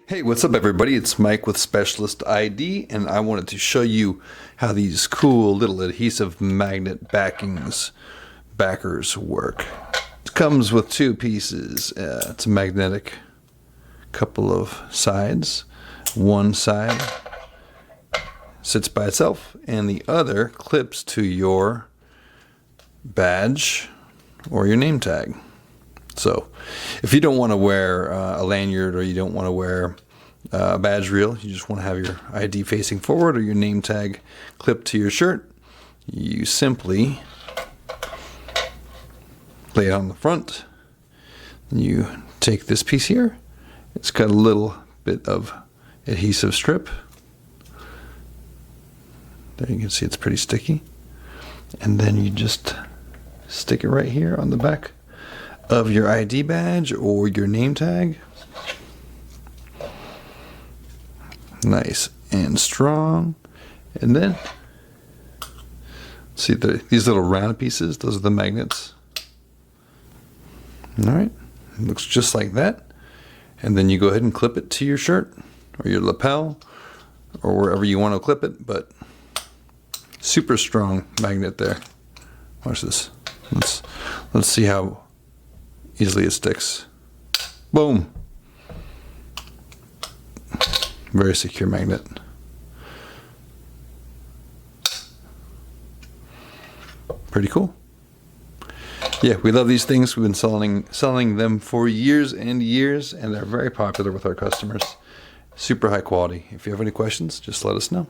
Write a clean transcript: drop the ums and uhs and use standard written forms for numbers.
Hey, what's up everybody? It's Mike with Specialist ID, and I wanted to show you how these cool little adhesive magnet backers work. It comes with two pieces. It's a magnetic couple of sides. One side sits by itself and the other clips to your badge or your name tag. So if you don't want to wear a lanyard, or you don't want to wear a badge reel, you just want to have your ID facing forward or your name tag clipped to your shirt, you simply lay it on the front. You take this piece here. It's got a little bit of adhesive strip. There you can see it's pretty sticky. And then you just stick it right here on the back of your ID badge or your name tag. Nice and strong. And then see these little round pieces, those are the magnets. Alright, it looks just like that. And then you go ahead and clip it to your shirt or your lapel or wherever you want to clip it, but super strong magnet there. Watch this. Let's see how easily it sticks. Boom. Very secure magnet. Pretty cool. Yeah, we love these things. We've been selling them for years and years, and they're very popular with our customers. Super high quality. If you have any questions, just let us know.